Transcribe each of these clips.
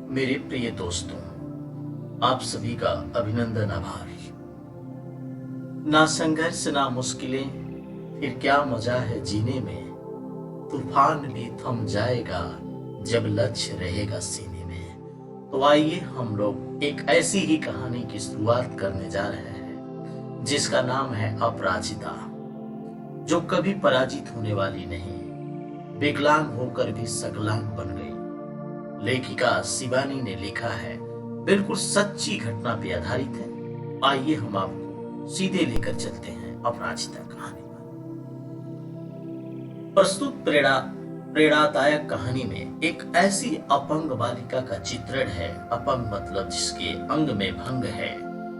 मेरे प्रिय दोस्तों, आप सभी का अभिनंदन, आभार। ना संघर्ष ना मुश्किलें, फिर क्या मजा है जीने में। तूफान भी थम जाएगा जब लक्ष्य रहेगा सीने में। तो आइए हम लोग एक ऐसी ही कहानी की शुरुआत करने जा रहे हैं जिसका नाम है अपराजिता, जो कभी पराजित होने वाली नहीं, विकलांग होकर भी सकलांग बन गई। लेखिका शिवानी ने लिखा है, बिल्कुल सच्ची घटना पे आधारित है। आइए हम आपको सीधे लेकर चलते हैं अपराजिता कहानी पर। प्रस्तुत प्रेरणादायक कहानी में एक ऐसी अपंग बालिका का चित्रण है। अपंग मतलब जिसके अंग में भंग है,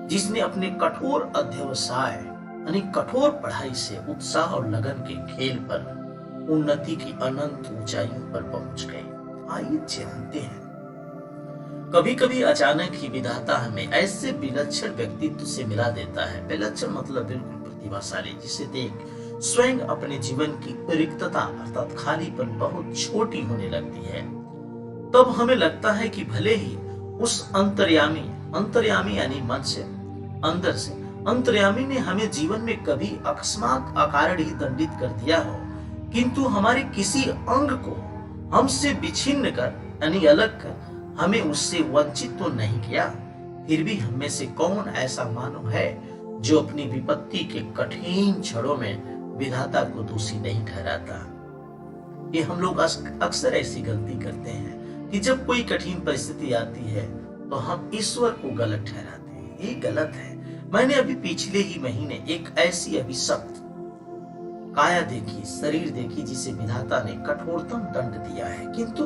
जिसने अपने कठोर अध्यवसाय यानी कठोर पढ़ाई से उत्साह और लगन के खेल पर उन्नति की अनंत ऊंचाइयों पर पहुंच गई। आइए जानते हैं। कभी कभी अचानक ही विधाता हमें ऐसे विलक्षण व्यक्तित्व से मिला देता है। विलक्षण मतलब बिल्कुल प्रतिभाशाली, जिसे देख स्वयं अपने जीवन की रिक्तता अर्थात खालीपन बहुत छोटी होने लगती है। तब हमें लगता है कि भले ही उस अंतर्यामी यानी मन से अंदर से अंतर्यामी ने हमें जीवन में कभी अकस्मात अकारण ही दंडित कर दिया हो, किंतु हमारे किसी अंग को हमसे विच्छिन्न कर यानी अलग कर हमें उससे वंचित तो नहीं किया। फिर भी हम में से कौन ऐसा मानव है जो अपनी विपत्ति के कठिन क्षणों में विधाता को दोषी नहीं ठहराता। ये हम लोग अक्सर ऐसी गलती करते हैं कि जब कोई कठिन परिस्थिति आती है तो हम ईश्वर को गलत ठहराते हैं। ये गलत है। मैंने अभी पिछले ही महीने एक ऐसी अभिशप्त काया देखी, शरीर देखी, जिसे विधाता ने कठोरतम दंड दिया है, किंतु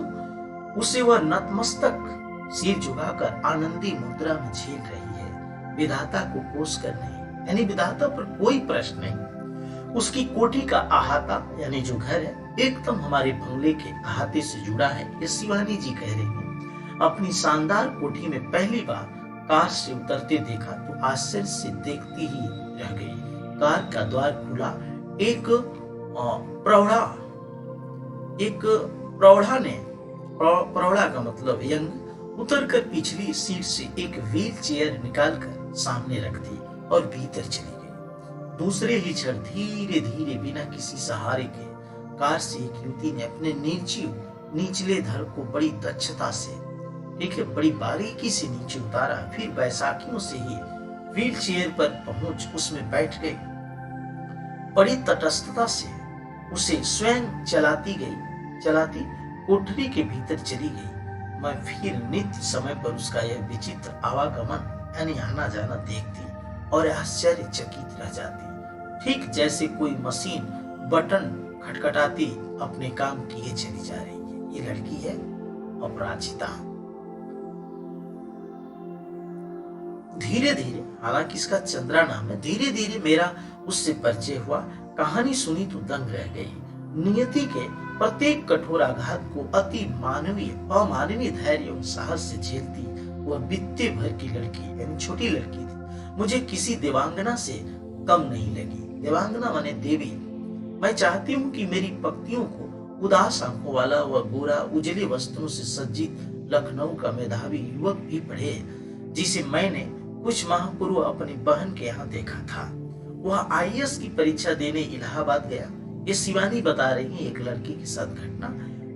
उसे वह नतमस्तक सिर झुकाकर आनंदी मुद्रा में झेल रही है। विधाता को कोस कर नहीं, यानी विधाता पर कोई प्रश्न नहीं। उसकी कोठी का अहाता यानी जो घर है एकदम हमारे बंगले के अहाते से जुड़ा है। ये शिवानी जी कह रही है। अपनी शानदार कोठी में पहली बार कार से उतरते देखा तो आश्चर्य से देखती ही रह गई। कार का द्वार खुला, एक प्रौढ़ा का मतलब यंग उतरकर पिछली सीट से एक व्हील चेयर निकालकर सामने रख दी और भीतर चली गई। दूसरे ही क्षण धीरे धीरे बिना किसी सहारे के कार से एक युवती ने अपने निचले धड़ को बड़ी दक्षता से, ठीक है, बड़ी बारीकी से नीचे उतारा। फिर बैसाखियों से ही व्हील चेयर पर पहुंच उसमें बैठ गई। बड़ी तटस्थता से उसे स्वयं चलाती कोठरी के भीतर चली गई। मैं फिर नित्य समय पर उसका यह विचित्र आवागमन यानी आना जाना देखती और आश्चर्यचकित रह जाती, ठीक जैसे कोई मशीन बटन खटखटाती अपने काम किए चली जा रही है। ये लड़की है अपराजिता। धीरे धीरे, हालांकि इसका चंद्रा नाम है, धीरे धीरे मेरा उससे परिचय हुआ। कहानी सुनी तो दंग रह गई। नियति के प्रत्येक कठोर आघात को अति अमानवीय धैर्य और साहस से झेलती वह बित्ते भर की लड़की यानी छोटी लड़की थी। मुझे किसी देवांगना से कम नहीं लगी। देवांगना माने देवी। मैं चाहती हूँ कि मेरी पंक्तियों को उदास आंखों वाला वह गोरा उजले वस्त्रों से सज्जित लखनऊ का मेधावी युवक भी पढ़े, जिसे मैंने कुछ माह पूर्व अपनी बहन के यहाँ देखा था। वह आईएएस की परीक्षा देने इलाहाबाद गया। ये शिवानी बता रही है एक लड़की के साथ घटना।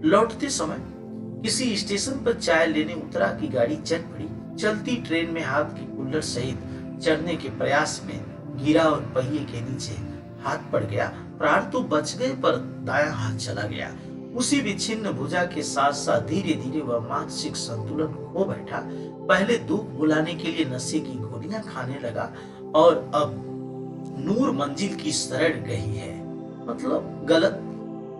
लौटते समय किसी स्टेशन पर चाय लेने उतरा की गाड़ी चल पड़ी। चलती ट्रेन में हाथ की कुल्लड़ सहित चढ़ने के प्रयास में गिरा और पहिए के नीचे हाथ पड़ गया। प्राण तो बच गए पर दायां हाथ चला गया। उसी विच्छिन्न भुजा के साथ साथ धीरे धीरे वह मानसिक संतुलन खो बैठा। पहले दुख भुलाने के लिए नशे की गोलियां खाने लगा और अब नूर मंजिल की शरण गई है। मतलब गलत।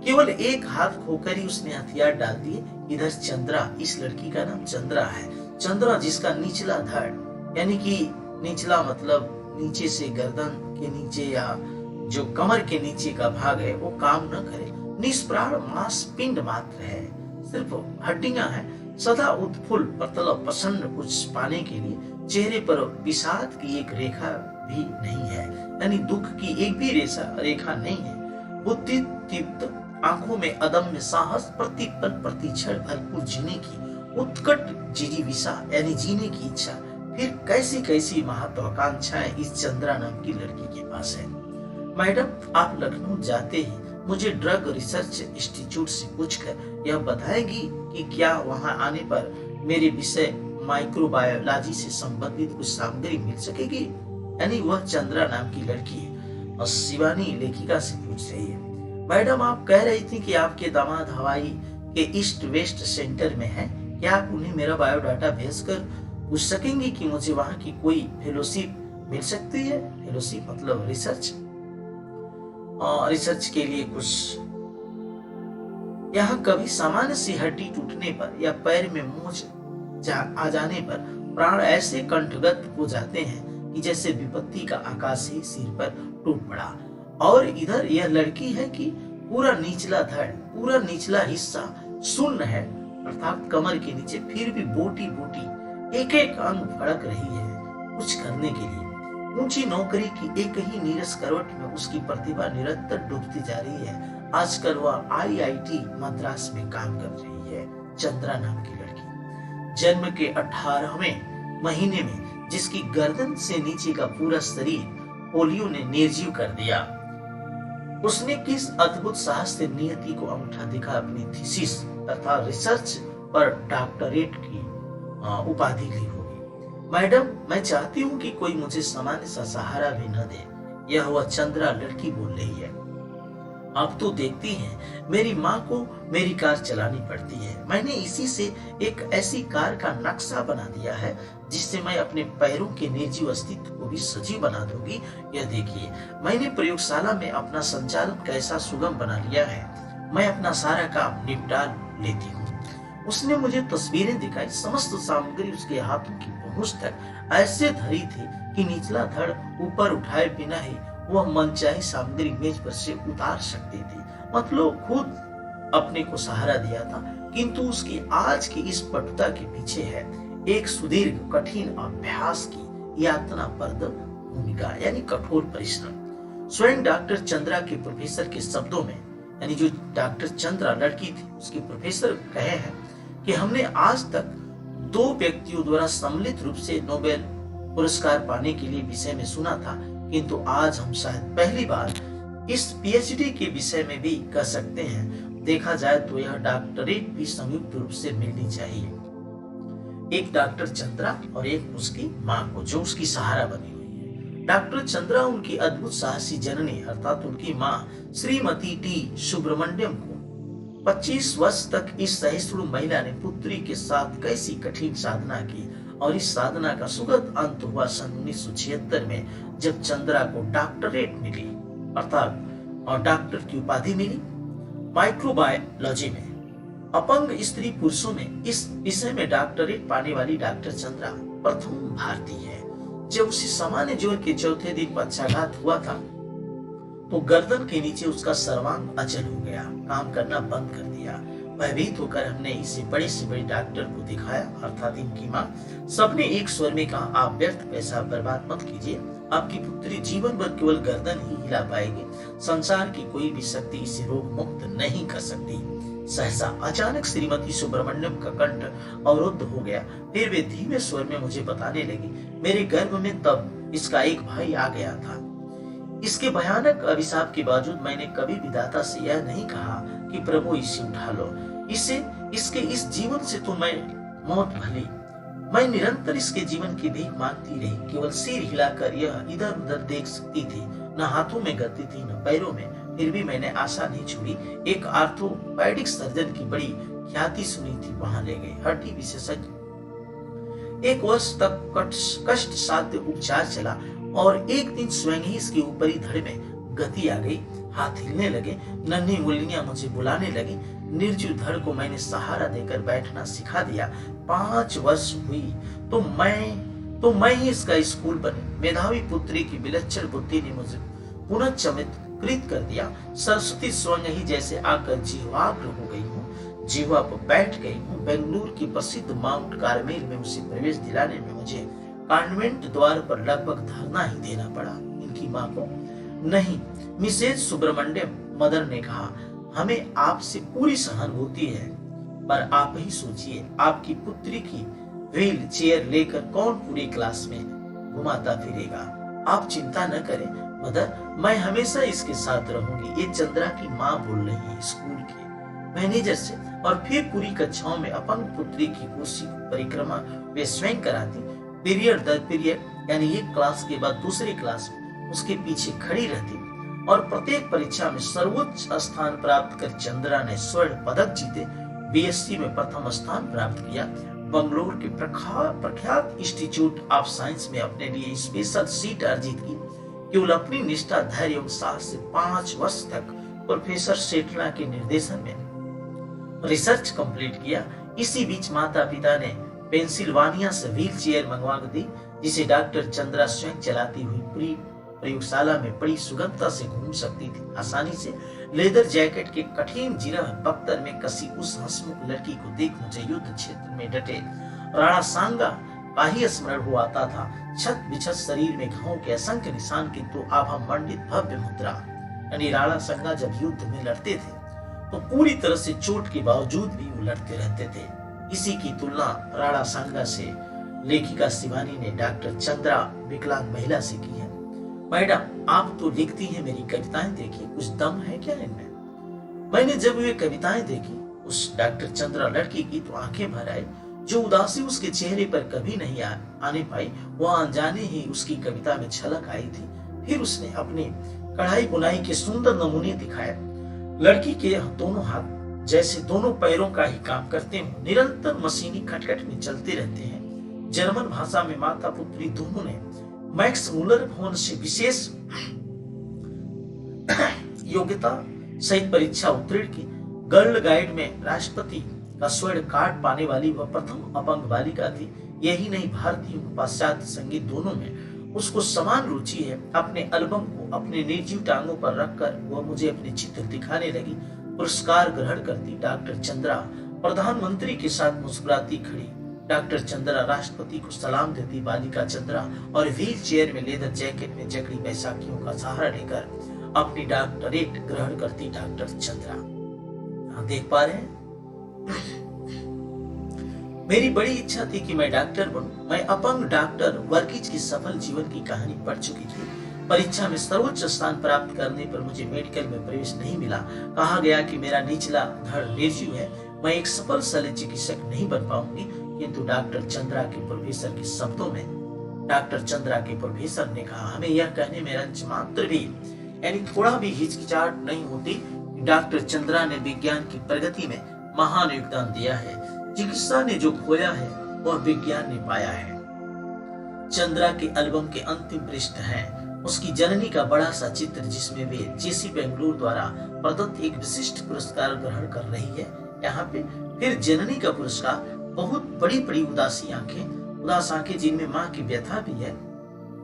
केवल एक हाथ खोकर ही उसने हथियार डाल दिए। इधर चंद्रा, इस लड़की का नाम चंद्रा है। चंद्रा जिसका निचला धड़ यानी कि निचला मतलब नीचे से गर्दन के नीचे या जो कमर के नीचे का भाग है वो काम न करे, निष्प्राण मांस पिंड मात्र है, सिर्फ हड्डियां हैं। सदा उत्फुल्ल मतलब प्रसन्न कुछ पाने के लिए चेहरे पर विषाद की एक रेखा भी नहीं है, यानी दुख की एक भी रेखा नहीं है। बुद्धि दीप्त आंखों में अदम्य साहस, प्रतिपल प्रतिक्षण भरपूर जीने की उत्कट जिजीविषा यानी जीने की इच्छा, फिर कैसी कैसी महत्वाकांक्षाएं इस चंद्रा नाम की लड़की के पास है। मैडम, आप लखनऊ जाते ही मुझे ड्रग रिसर्च इंस्टीट्यूट से पूछकर यह बताएगी कि क्या वहां आने पर मेरे विषय माइक्रोबायोलॉजी से संबंधित कुछ सामग्री मिल सकेगी। यानी वह चंद्रा नाम की लड़की है और शिवानी लेखिका से पूछ रही है, मैडम आप कह रही थी कि आपके दामाद हवाई के ईस्ट वेस्ट सेंटर में है, क्या आप उन्हें मेरा बायोडाटा भेजकर पूछ सकेंगी कि मुझे वहां की कोई फेलोशिप मिल सकती है। फेलोशिप मतलब रिसर्च, रिसर्च के लिए कुछ। यहाँ कभी सामान्य सी हड्डी टूटने पर या पैर में मोच आ जाने पर प्राण ऐसे कंठगत हो जाते हैं कि जैसे विपत्ति का आकाश ही सिर पर टूट पड़ा। और इधर यह लड़की है कि पूरा निचला धड़, पूरा निचला हिस्सा शून्य है, अर्थात कमर के नीचे, फिर भी बोटी बोटी एक एक अंग फड़क रही है कुछ करने के लिए। ऊंची नौकरी की एक ही नीरस करवट में उसकी प्रतिभा निरंतर डूबती जा रही है। आजकल वह IIT मद्रास में काम कर रही है। चंद्रा नाम की लड़की जन्म के 18वें महीने में जिसकी गर्दन से नीचे का पूरा शरीर पोलियो ने निर्जीव कर दिया, उसने किस अद्भुत साहस से नियति को अंगूठा दिखा अपनी थीसिस तथा रिसर्च पर डॉक्टरेट की उपाधि ली होगी। मैडम, मैं चाहती हूँ कि कोई मुझे सामान्य सा सहारा भी न दे। यह वह चंद्रा लड़की बोल रही है। आप तो देखती हैं, मेरी माँ को मेरी कार चलानी पड़ती है। मैंने इसी से एक ऐसी कार का नक्शा बना दिया है जिससे मैं अपने पैरों के निर्जीव अस्तित्व को भी सजीव बना दूंगी। यह देखिए, मैंने प्रयोगशाला में अपना संचालन कैसा सुगम बना लिया है। मैं अपना सारा काम निपटा लेती हूँ। उसने मुझे तस्वीरें दिखाई। समस्त सामग्री उसके हाथों की पहुंच तक ऐसे धरी थी कि निचला धड़ ऊपर उठाए बिना ही वह मनचाही सामग्री मेज पर से उतार सकती थी। मतलब खुद अपने को सहारा दिया था, किंतु उसकी आज की इस पटुता के पीछे है एक सुदीर्घ कठिन अभ्यास की यातनाप्रद भूमिका, यानी कठोर परिश्रम। स्वयं डॉक्टर चंद्रा के प्रोफेसर के शब्दों में, यानी जो डॉक्टर चंद्रा लड़की थी उसके प्रोफेसर कहे हैं कि हमने आज तक 2 व्यक्तियों द्वारा सम्मिलित रूप से नोबेल पुरस्कार पाने के लिए विषय में सुना था, किंतु आज हम शायद पहली बार इस PhD के विषय में भी कह सकते हैं। देखा जाए तो यह डॉक्टरेट भी संयुक्त रूप से मिलनी चाहिए, एक डॉक्टर चंद्रा और एक उसकी माँ को जो उसकी सहारा बनी हुई है। डॉक्टर चंद्रा उनकी अद्भुत साहसी जननी अर्थात उनकी माँ श्रीमती T सुब्रमण्यम को 25 वर्ष तक इस सहिष्णु महिला ने पुत्री के साथ कैसी कठिन साधना की, और इस साधना का सुखद अंत हुआ सन 1976 में जब चंद्रा को डॉक्टरेट मिली, अर्थात और डॉक्टर की उपाधि मिली माइक्रोबायोलॉजी में। अपंग स्त्री पुरुषों में इस विषय में डॉक्टरेट पाने वाली डॉक्टर चंद्रा प्रथम भारतीय है। जब उसे सामान्य ज्वर के चौथे दिन पक्षाघात हुआ था तो गर्दन के नीचे उसका सर्वांग अचल हो गया, काम करना बंद कर दिया। भयभीत होकर हमने इसे बड़े से बड़े डॉक्टर को दिखाया, अर्थात इनकी माँ। सबने एक स्वर में कहा, आप व्यर्थ पैसा बर्बाद मत कीजिए, आपकी पुत्री जीवन भर केवल गर्दन ही हिला पाएगी, संसार की कोई भी शक्ति इसे रोग मुक्त नहीं कर सकती। सहसा अचानक श्रीमती सुब्रमण्यम का कंठ अवरुद्ध हो गया। फिर वे धीमे स्वर में मुझे बताने लगी, मेरे गर्भ में तब इसका एक भाई आ गया था। इसके भयानक अभिशाप के बावजूद मैंने कभी विधाता से यह नहीं कहा कि प्रभु इसे उठा लो, इसके इस जीवन से तो मैं मौत भली। मैं निरंतर इसके जीवन की भीख मांगती रही, केवल सिर हिलाकर यह इधर उधर देख सकती थी, न हाथों में गति थी न पैरों में। फिर भी मैंने आशा नहीं छोड़ी। एक आर्थोपैडिक सर्जन की बड़ी ख्याति सुनी थी, वहां ले गए। हड्डी विशेषज्ञ 1 वर्ष तक कष्ट साध्य उपचार चला और एक दिन स्वयं ही इसकी ऊपरी धड़ में गति आ गई, हाथ हिलने लगे, नन्ही उंगलियां मुझे बुलाने लगी। निर्जीव धड़ को मैंने सहारा देकर बैठना सिखा दिया। 5 वर्ष हुई तो मैं ही इसका स्कूल बनी। मेधावी पुत्री की विलक्षण बुद्धि ने मुझे पुनः चमत्कृत कर दिया। सरस्वती स्वयं ही जैसे आकर जीवाग्र हो गई हूँ, जीवा पर बैठ गई हूँ। बेंगलुरु की प्रसिद्ध माउंट कार्मेल में उसे प्रवेश दिलाने में मुझे कॉन्वेंट द्वार पर लगभग धरना ही देना पड़ा। इनकी माँ को नहीं, मिसेज सुब्रमण्यम मदर ने कहा, हमें आपसे पूरी सहानुभूति है। पर आप ही सोचिए, आपकी पुत्री की व्हील चेयर लेकर कौन पूरे क्लास में घुमाता फिरेगा। आप चिंता न करें मदर, मैं हमेशा इसके साथ रहूंगी। ये चंद्रा की माँ बोल रही है स्कूल के मैनेजर से। और फिर पूरी कक्षाओं में अपंग पुत्री की कुर्सी की परिक्रमा वे स्वयं कराती, पीरियड दर पीरियड, यानी एक क्लास के बाद दूसरी क्लास में उसके पीछे खड़ी रहती। और प्रत्येक परीक्षा में सर्वोच्च स्थान प्राप्त कर चंद्रा ने स्वर्ण पदक जीते, बीएससी में प्रथम स्थान प्राप्त किया, बंगलोर के प्रख्यात इंस्टीट्यूट ऑफ साइंस में अपने लिए स्पेशल सीट अर्जित की। केवल अपनी निष्ठा, धैर्य एवं साहस से 5 वर्ष तक प्रोफेसर सेठना के निर्देशन में रिसर्च कंप्लीट किया। इसी बीच माता पिता ने पेंसिल्वानिया से व्हील चेयर मंगवा दी, जिसे डॉक्टर चंद्रा स्वयं चलाती हुई पूरी प्रयोगशाला में बड़ी सुगमता से घूम सकती थी। आसानी से लेदर जैकेट के कठिन जिरह बख्तर में कसी उस हंसमुख लड़की को देख मुझे युद्ध क्षेत्र में डटे राणा सांगा का ही स्मरण हुआ आता था। छत बिछत शरीर में घावों के असंख्य निशान, किंतु आभा मंडित भव्य मुद्रा। यानी राणा सांगा जब युद्ध में लड़ते थे तो पूरी तरह से चोट के बावजूद भी वो लड़ते रहते थे। इसी की तुलना राणा सांगा से लेखिका शिवानी ने डॉक्टर चंद्रा विकलांग महिला से की है। मैडम, आप तो लिखती हैं, मेरी कविताएं देखिए, कुछ दम है क्या इनमें? मैंने जब वे कविताएं देखी उस डॉक्टर चंद्रा लड़की की तो आंखें भर आई। जो उदासी उसके चेहरे पर कभी नहीं आने पाई, वह अनजाने ही उसकी कविता में झलक आई थी। फिर उसने अपने कढ़ाई बुनाई के सुंदर नमूने दिखाए। लड़की के दोनों हाथ जैसे दोनों पैरों का ही काम करते हो, निरंतर मशीनी खटखट में चलते रहते हैं। जर्मन भाषा में माता पुत्री दोनों ने मैक्स मूलर भवन से विशेष योग्यता सहित परीक्षा उत्तीर्ण की। गर्ल गाइड में राष्ट्रपति का स्वर्ण कार्ड पाने वाली वह प्रथम अपंग बालिका थी। यही नहीं, भारतीय पाश्चात्य संगीत दोनों में उसको समान रुचि है। अपने एल्बम को अपने निर्जीव टांगों पर रखकर वह मुझे अपने चित्र दिखाने लगी। पुरस्कार ग्रहण करती डॉक्टर चंद्रा प्रधानमंत्री के साथ मुस्कुराती खड़ी। डॉक्टर चंद्रा राष्ट्रपति को सलाम देती बालिका चंद्रा और व्हील चेयर में लेदर जैकेट में जकड़ी बैसाखियों का सहारा लेकर अपनी डॉक्टरेट ग्रहण करती डॉक्टर चंद्रा। देख पा रहे हैं, मेरी बड़ी इच्छा थी कि मैं डॉक्टर बनूं। मैं अपंग डॉक्टर वर्गीज की सफल जीवन की कहानी पढ़ चुकी थी। परीक्षा में सर्वोच्च स्थान प्राप्त करने पर मुझे मेडिकल में प्रवेश नहीं मिला। कहा गया कि मेरा निचला धड़ निर्जीव है, मैं एक सफल शल्य चिकित्सक नहीं बन पाऊंगी। किंतु डॉक्टर चंद्रा के प्रोफेसर के शब्दों में डॉक्टर चंद्रा के प्रोफेसर ने कहा, हमें यह कहने में रंच मात्र भी यानी थोड़ा भी हिचकिचाहट नहीं होती। डॉक्टर चंद्रा ने विज्ञान की प्रगति में महान योगदान दिया है। चिकित्सा ने जो खोया है वह विज्ञान ने पाया है। चंद्रा के एल्बम के अंतिम पृष्ठ है उसकी जननी का बड़ा सा चित्र, जिसमें वे जेसी बेंगलुरु द्वारा प्रदत्त एक विशिष्ट पुरस्कार ग्रहण कर रही है। यहाँ पे फिर जननी का पुरस्कार, बहुत बड़ी बड़ी उदास आंखें जिनमें माँ की व्यथा भी है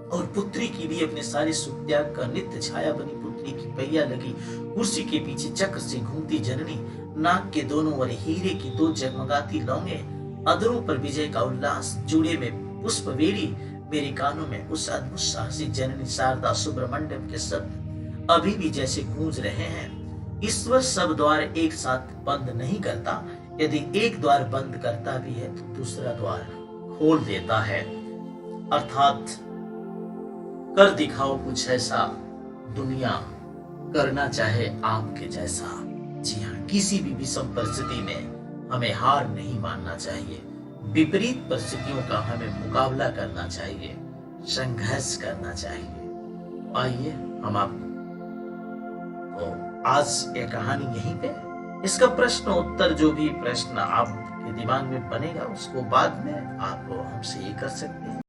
और पुत्री की भी अपने सारे सुख त्याग कर नित्य छाया बनी पुत्री की पहिया लगी कुर्सी के पीछे चक्र से घूमती जननी, नाक के दोनों ओर हीरे की 2 जगमगाती लौंगे, अधरों पर विजय का उल्लास, जूड़े में पुष्पवेणी, मेरे कानों में उस अद्भुत साहसी जननी शारदा सुब्रमण्यम के शब्द अभी भी जैसे गूंज रहे हैं। ईश्वर सब द्वार एक साथ बंद नहीं करता, यदि एक द्वार बंद करता भी है तो दूसरा द्वार खोल देता है। अर्थात कर दिखाओ कुछ ऐसा, दुनिया करना चाहे आपके जैसा। जी हाँ, किसी भी विषम परिस्थिति में हमें हार नहीं मानना चाहिए। विपरीत परिस्थितियों का हमें मुकाबला करना चाहिए, संघर्ष करना चाहिए। आइए हम आपको आज ये कहानी यहीं पे, इसका प्रश्न उत्तर जो भी प्रश्न आपके दिमाग में बनेगा उसको बाद में आप हमसे ये कर सकते हैं।